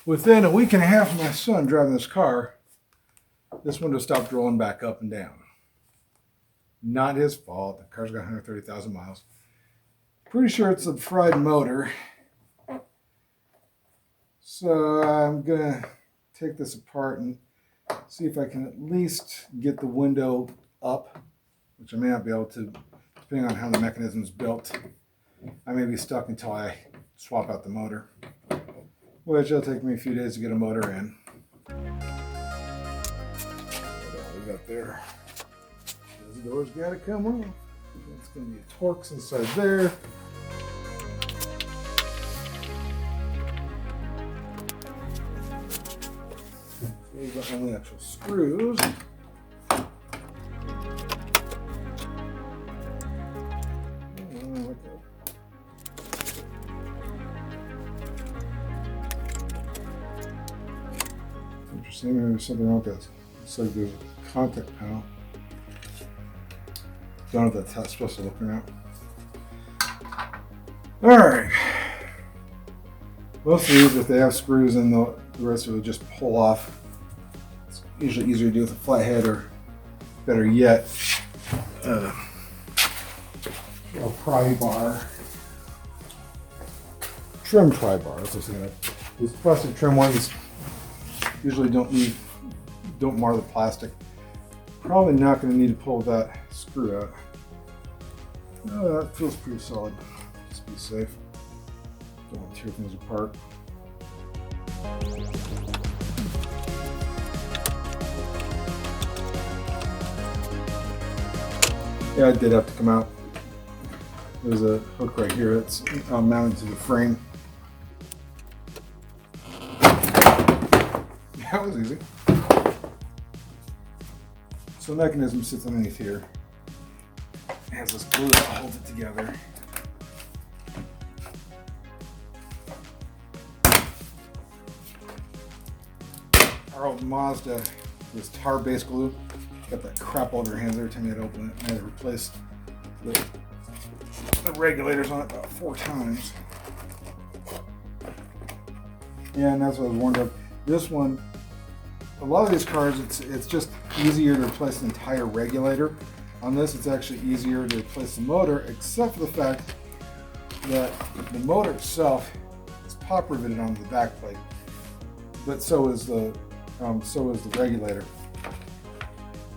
Within a week and a half of my son driving this car, this window stopped rolling back up and down. Not his fault. The car's got 130,000 miles. Pretty sure it's a fried motor. So I'm going to take this apart and see if I can at least get the window up, which I may not be able to, depending on how the mechanism is built. I may be stuck until I swap out the motor, which will take me a few days to get a motor in. What we got there? This door's got to come off. It's going to be a Torx inside there. These are only actual screws. Interesting, maybe there's something wrong with that. Looks like there's a contact panel. Don't know if that's how it's supposed to look or not. Alright. Most of these, if they have screws in, the rest of it will just pull off. It's usually easier to do with a flathead, or better yet, a pry bar. Trim pry bar. That's what I'm saying. These plastic trim ones usually don't mar the plastic. Probably not going to need to pull that screw out. Oh, that feels pretty solid. Just be safe. Don't want to tear things apart. Yeah, it did have to come out. There's a hook right here that's mounted to the frame. That was easy. So the mechanism sits underneath here. It has this glue that holds it together. Our old Mazda, this tar-based glue, got that crap all over your hands every time you had to open it. I had to replace the regulators on it about 4 times. Yeah, and that's what I was warned of. This one, a lot of these cars, it's just easier to replace the entire regulator. On this, it's actually easier to replace the motor, except for the fact that the motor itself is pop riveted onto the back plate, but so is the regulator.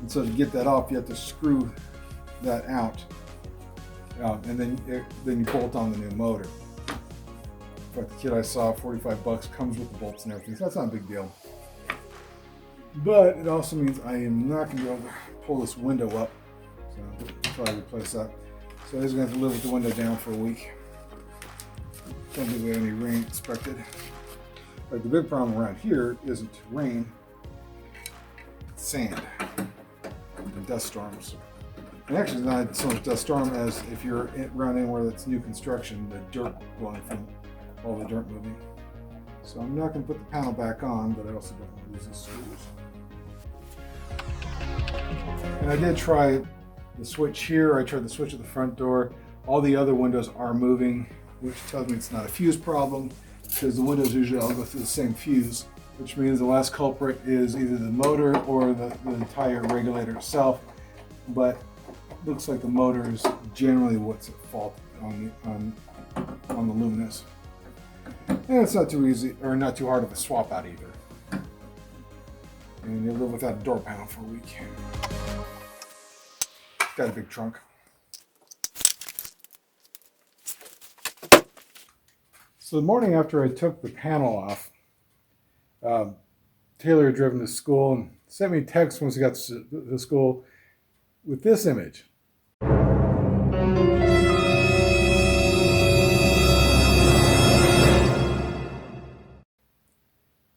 And so to get that off, you have to screw that out, and then you bolt on the new motor. In fact, the kit I saw, $45, comes with the bolts and everything, so that's not a big deal. But it also means I am not going to be able to pull this window up, so until I replace that. So he's going to have to live with the window down for a week. Don't think we have any rain expected. But the big problem around here isn't rain, it's sand and dust storms. And actually, it's not so much dust storm as if you're around anywhere that's new construction, the dirt blowing from all the dirt moving. So I'm not going to put the panel back on, but I also don't want to lose these screws. And I did try the switch here. I tried the switch at the front door. All the other windows are moving, which tells me it's not a fuse problem, because the windows usually all go through the same fuse, which means the last culprit is either the motor or the entire regulator itself. But it looks like the motor is generally what's at fault on the Luminas. And it's not too easy, or not too hard of a swap out either. And you'll live without a door panel for a week. Got a big trunk. So the morning after I took the panel off, Taylor had driven to school and sent me a text once he got to school with this image.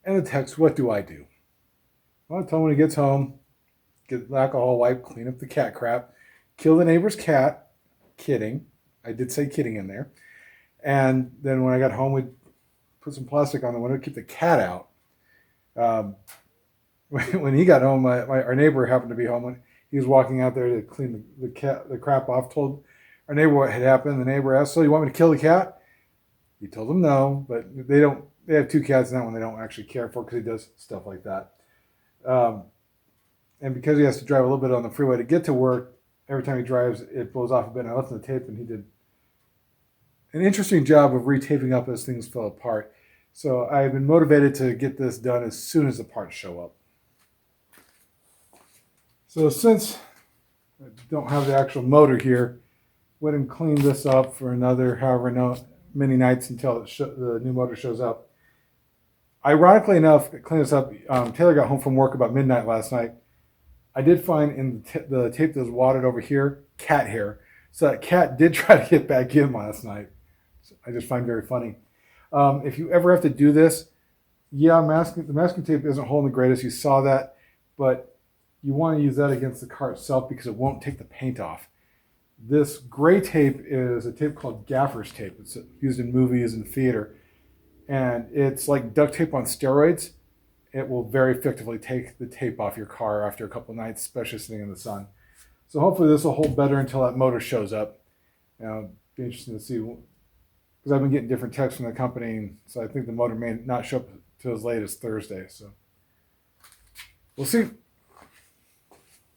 And the text, what do I do? Well, I tell him when he gets home, get the alcohol wipe, clean up the cat crap, kill the neighbor's cat. Kidding. I did say kidding in there. And then when I got home, we'd put some plastic on the window, keep the cat out. When he got home, our neighbor happened to be home. When he was walking out there to clean the crap off, told our neighbor what had happened. The neighbor asked, "So you want me to kill the cat?" He told him no, but they don't they have two cats, and that one they don't actually care for because he does stuff like that. And because he has to drive a little bit on the freeway to get to work, every time he drives, it blows off a bit. And I left the tape, and he did an interesting job of retaping up as things fell apart. So I've been motivated to get this done as soon as the parts show up. So since I don't have the actual motor here, went and cleaned this up for another many nights until the new motor shows up. Ironically enough, clean this up. Taylor got home from work about midnight last night. I did find in the tape that was wadded over here, cat hair. So that cat did try to get back in last night. I just find very funny. If you ever have to do this, yeah, the masking tape isn't holding the greatest. You saw that, but you want to use that against the car itself because it won't take the paint off. This gray tape is a tape called gaffer's tape. It's used in movies and theater. And it's like duct tape on steroids. It will very effectively take the tape off your car after a couple of nights, especially sitting in the sun. So hopefully this will hold better until that motor shows up. Be interesting to see, because I've been getting different texts from the company, so I think the motor may not show up until as late as Thursday. So we'll see.